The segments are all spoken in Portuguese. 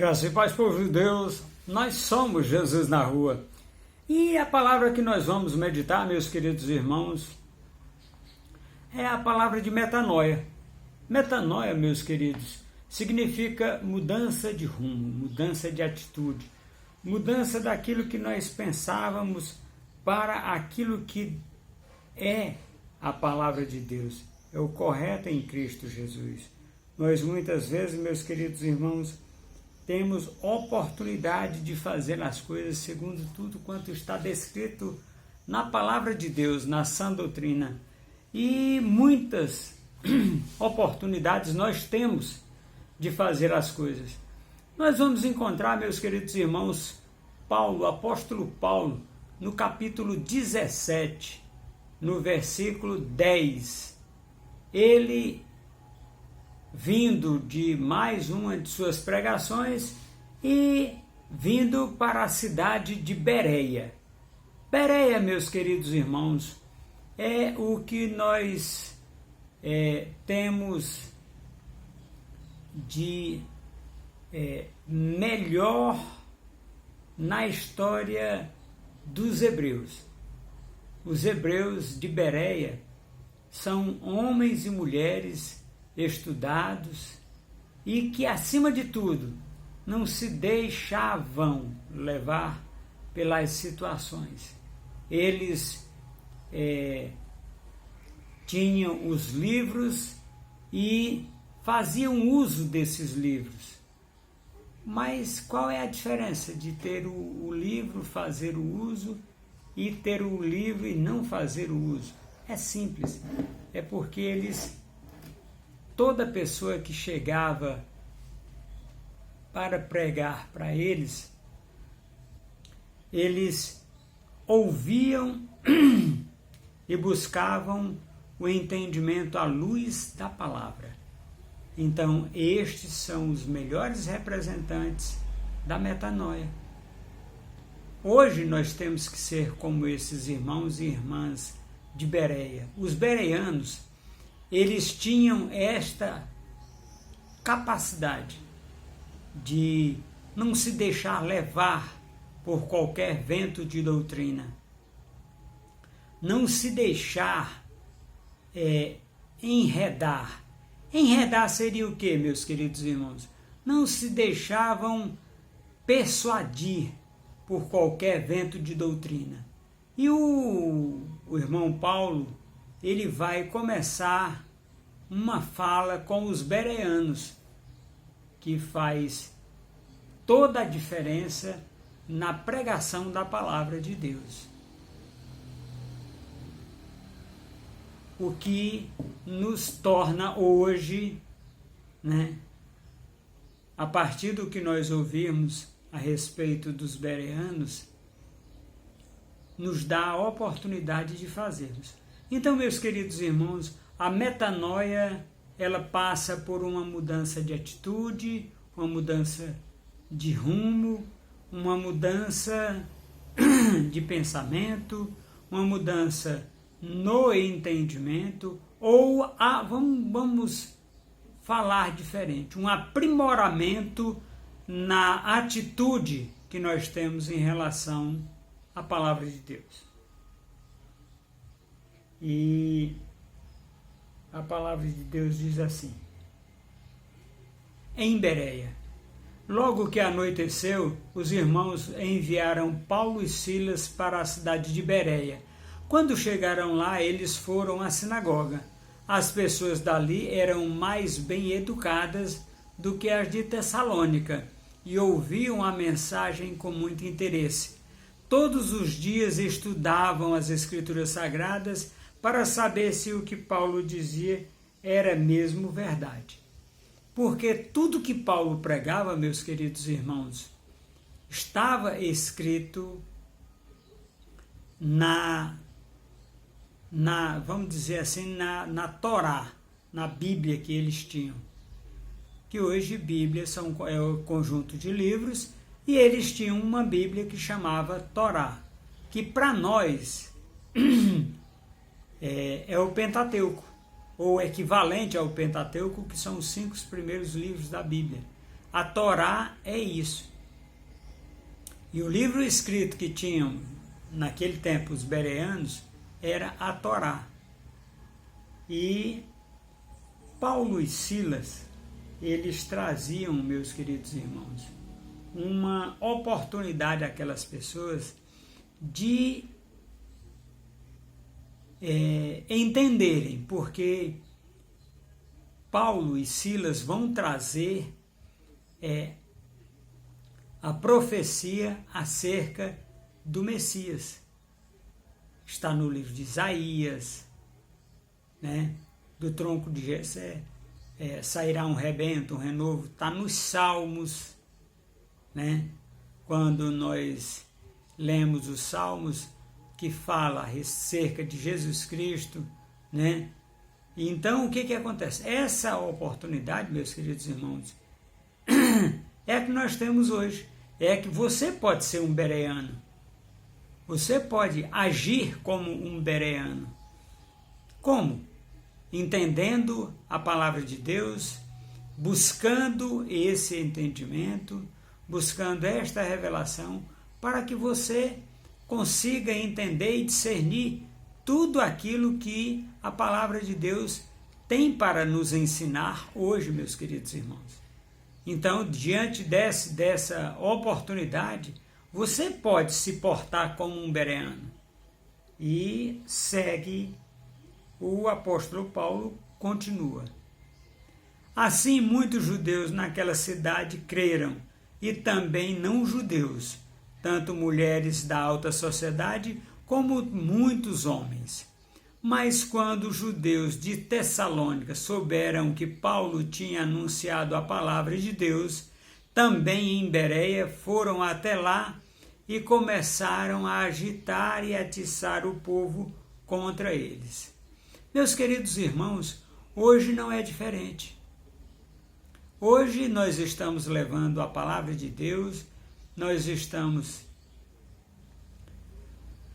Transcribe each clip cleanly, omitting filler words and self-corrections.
Graça e paz, povo de Deus, nós somos Jesus na rua. E a palavra que nós vamos meditar, meus queridos irmãos, é a palavra de metanoia. Metanoia, meus queridos, significa mudança de rumo, mudança de atitude, mudança daquilo que nós pensávamos para aquilo que é a palavra de Deus, é o correto em Cristo Jesus. Nós muitas vezes, meus queridos irmãos, temos oportunidade de fazer as coisas segundo tudo quanto está descrito na palavra de Deus, na sã doutrina. E muitas oportunidades nós temos de fazer as coisas. Nós vamos encontrar, meus queridos irmãos, Paulo, o apóstolo Paulo, no capítulo 17, no versículo 10. Ele vindo de mais uma de suas pregações e vindo para a cidade de Bereia. Bereia, meus queridos irmãos, é o que nós temos de melhor na história dos hebreus. Os hebreus de Bereia são homens e mulheres estudados e que, acima de tudo, não se deixavam levar pelas situações. Eles tinham os livros e faziam uso desses livros. Mas qual é a diferença de ter o livro, fazer o uso, e ter o livro e não fazer o uso? É simples, é porque toda pessoa que chegava para pregar para eles ouviam e buscavam o entendimento à luz da palavra. Então, estes são os melhores representantes da metanoia. Hoje nós temos que ser como esses irmãos e irmãs de Bereia. Os bereanos, eles tinham esta capacidade de não se deixar levar por qualquer vento de doutrina, não se deixar enredar. Enredar seria o quê, meus queridos irmãos? Não se deixavam persuadir por qualquer vento de doutrina. E o irmão Paulo, ele vai começar uma fala com os bereanos, que faz toda a diferença na pregação da palavra de Deus. O que nos torna hoje, a partir do que nós ouvimos a respeito dos bereanos, nos dá a oportunidade de fazermos. Então, meus queridos irmãos, a metanoia, ela passa por uma mudança de atitude, uma mudança de rumo, uma mudança de pensamento, uma mudança no entendimento, ou vamos falar diferente, um aprimoramento na atitude que nós temos em relação à palavra de Deus. E a palavra de Deus diz assim: em Bereia, logo que anoiteceu, os irmãos enviaram Paulo e Silas para a cidade de Bereia. Quando chegaram lá, eles foram à sinagoga. As pessoas dali eram mais bem educadas do que as de Tessalônica e ouviam a mensagem com muito interesse. Todos os dias estudavam as Escrituras Sagradas para saber se o que Paulo dizia era mesmo verdade. Porque tudo que Paulo pregava, meus queridos irmãos, estava escrito vamos dizer assim, na Torá, na Bíblia que eles tinham. Que hoje Bíblia é o conjunto de livros, e eles tinham uma Bíblia que chamava Torá, que para nós é o Pentateuco, ou equivalente ao Pentateuco, que são os 5 primeiros livros da Bíblia. A Torá é isso. E o livro escrito que tinham naquele tempo os bereanos era a Torá. E Paulo e Silas, eles traziam, meus queridos irmãos, uma oportunidade àquelas pessoas de entenderem, porque Paulo e Silas vão trazer a profecia acerca do Messias. Está no livro de Isaías, né? Do tronco de Jessé sairá um rebento, um renovo. Está nos Salmos, né? Quando nós lemos os Salmos, que fala acerca de Jesus Cristo, né? Então, o que acontece? Essa oportunidade, meus queridos irmãos, é que nós temos hoje. É que você pode ser um bereano. Você pode agir como um bereano. Como? Entendendo a palavra de Deus, buscando esse entendimento, buscando esta revelação, para que você consiga entender e discernir tudo aquilo que a palavra de Deus tem para nos ensinar hoje, meus queridos irmãos. Então, diante dessa oportunidade, você pode se portar como um bereano. E segue, o apóstolo Paulo continua. Assim, muitos judeus naquela cidade creram, e também não judeus, tanto mulheres da alta sociedade como muitos homens. Mas quando os judeus de Tessalônica souberam que Paulo tinha anunciado a palavra de Deus, também em Bereia foram até lá e começaram a agitar e atiçar o povo contra eles. Meus queridos irmãos, hoje não é diferente. Hoje nós estamos levando a palavra de Deus, nós estamos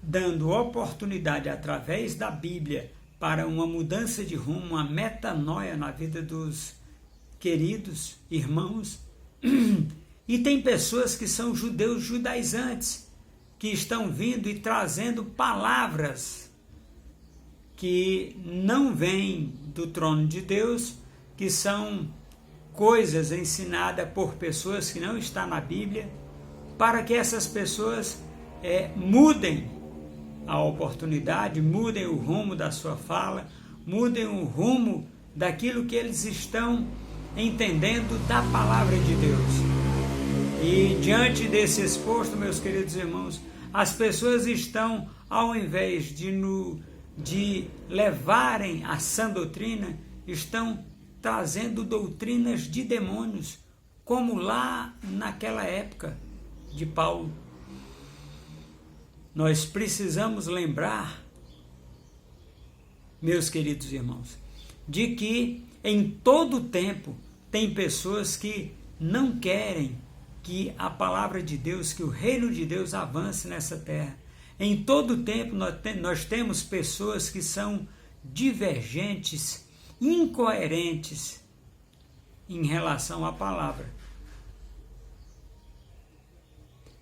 dando oportunidade através da Bíblia para uma mudança de rumo, uma metanoia na vida dos queridos irmãos. E tem pessoas que são judeus judaizantes, que estão vindo e trazendo palavras que não vêm do trono de Deus, que são coisas ensinadas por pessoas que não estão na Bíblia, para que essas pessoas mudem a oportunidade, mudem o rumo da sua fala, mudem o rumo daquilo que eles estão entendendo da palavra de Deus. E diante desse exposto, meus queridos irmãos, as pessoas estão, ao invés de levarem a sã doutrina, estão trazendo doutrinas de demônios, como lá naquela época de Paulo. Nós precisamos lembrar, meus queridos irmãos, de que em todo tempo tem pessoas que não querem que a palavra de Deus, que o reino de Deus avance nessa terra. Em todo tempo nós temos pessoas que são divergentes, incoerentes em relação à palavra.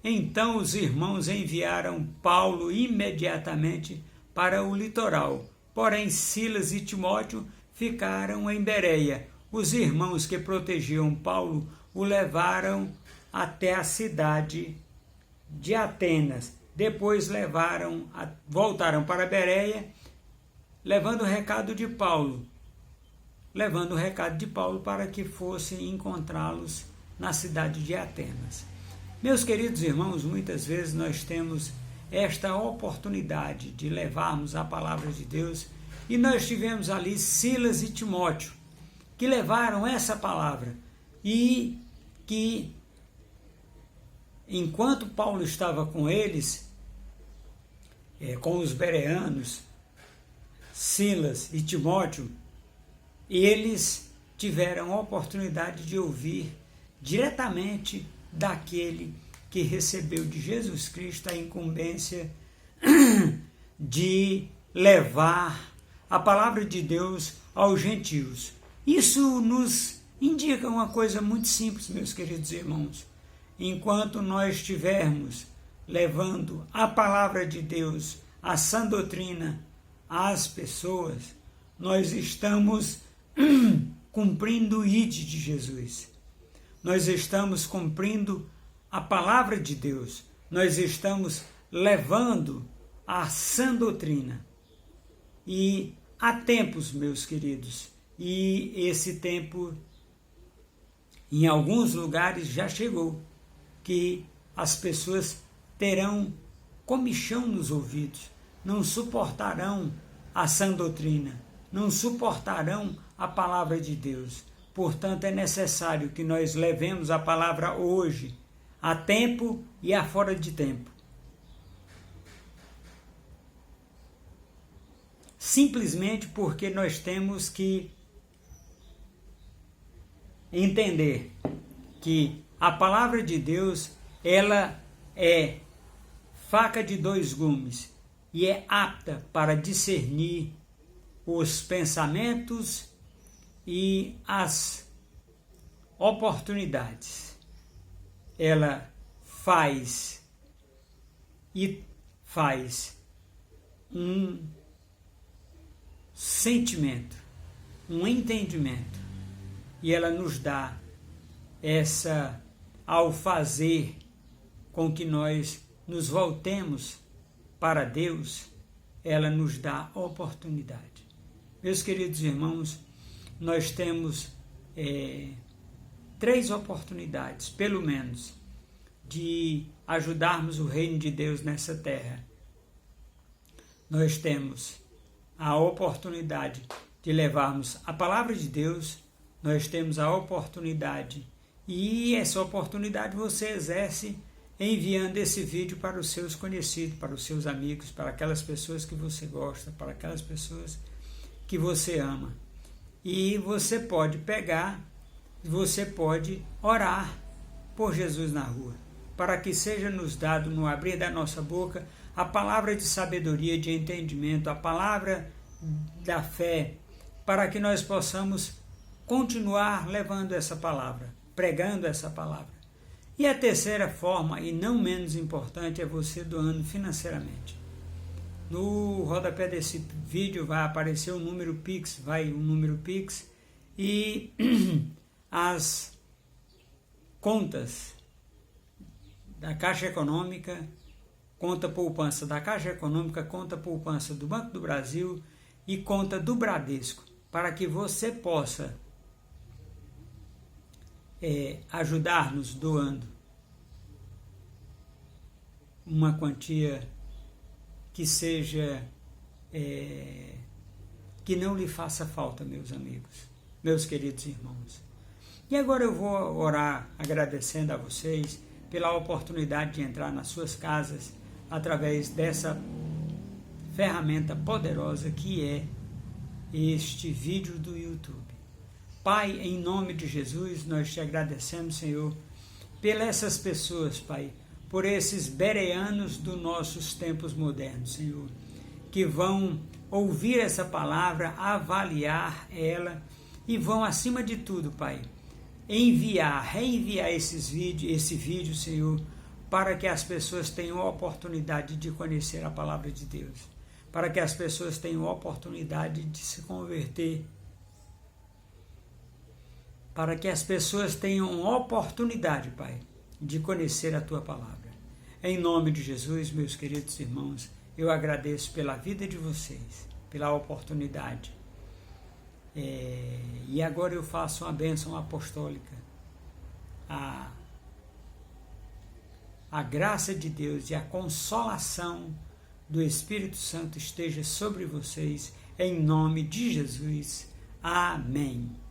Então os irmãos enviaram Paulo imediatamente para o litoral, porém Silas e Timóteo ficaram em Bereia. Os irmãos que protegiam Paulo o levaram até a cidade de Atenas. Depois voltaram para Bereia, levando o recado de Paulo para que fossem encontrá-los na cidade de Atenas. Meus queridos irmãos, muitas vezes nós temos esta oportunidade de levarmos a palavra de Deus, e nós tivemos ali Silas e Timóteo, que levaram essa palavra, e que, enquanto Paulo estava com eles, com os bereanos, Silas e Timóteo, eles tiveram a oportunidade de ouvir diretamente daquele que recebeu de Jesus Cristo a incumbência de levar a palavra de Deus aos gentios. Isso nos indica uma coisa muito simples, meus queridos irmãos. Enquanto nós estivermos levando a palavra de Deus, a sã doutrina às pessoas, nós estamos cumprindo o ide de Jesus. Nós estamos cumprindo a palavra de Deus. Nós estamos levando a sã doutrina. E há tempos, meus queridos, e esse tempo em alguns lugares já chegou, que as pessoas terão comichão nos ouvidos, não suportarão a sã doutrina, não suportarão a palavra de Deus. Portanto, é necessário que nós levemos a palavra hoje, a tempo e a fora de tempo. Simplesmente porque nós temos que entender que a palavra de Deus, ela é faca de dois gumes e é apta para discernir os pensamentos e as oportunidades. Ela faz um sentimento, um entendimento, e ela nos dá ao fazer com que nós nos voltemos para Deus, ela nos dá oportunidade. Meus queridos irmãos, nós temos 3 oportunidades, pelo menos, de ajudarmos o reino de Deus nessa terra. Nós temos a oportunidade de levarmos a palavra de Deus, nós temos a oportunidade, e essa oportunidade você exerce enviando esse vídeo para os seus conhecidos, para os seus amigos, para aquelas pessoas que você gosta, para aquelas pessoas que você ama. E você pode pegar, você pode orar por Jesus na rua, para que seja nos dado no abrir da nossa boca a palavra de sabedoria, de entendimento, a palavra da fé, para que nós possamos continuar levando essa palavra, pregando essa palavra. E a terceira forma, e não menos importante, é você doando financeiramente. No rodapé desse vídeo vai aparecer o número Pix, e as contas da Caixa Econômica, conta poupança da Caixa Econômica, conta poupança do Banco do Brasil e conta do Bradesco, para que você possa ajudar-nos doando uma quantia que seja, que não lhe faça falta, meus amigos, meus queridos irmãos. E agora eu vou orar agradecendo a vocês pela oportunidade de entrar nas suas casas através dessa ferramenta poderosa que é este vídeo do YouTube. Pai, em nome de Jesus, nós te agradecemos, Senhor, pelas essas pessoas, Pai, por esses bereanos dos nossos tempos modernos, Senhor, que vão ouvir essa palavra, avaliar ela e vão, acima de tudo, Pai, reenviar esse vídeo, Senhor, para que as pessoas tenham a oportunidade de conhecer a palavra de Deus, para que as pessoas tenham a oportunidade de se converter, para que as pessoas tenham oportunidade, Pai, de conhecer a Tua palavra. Em nome de Jesus, meus queridos irmãos, eu agradeço pela vida de vocês, pela oportunidade. E agora eu faço uma bênção apostólica. A graça de Deus e a consolação do Espírito Santo esteja sobre vocês, em nome de Jesus. Amém.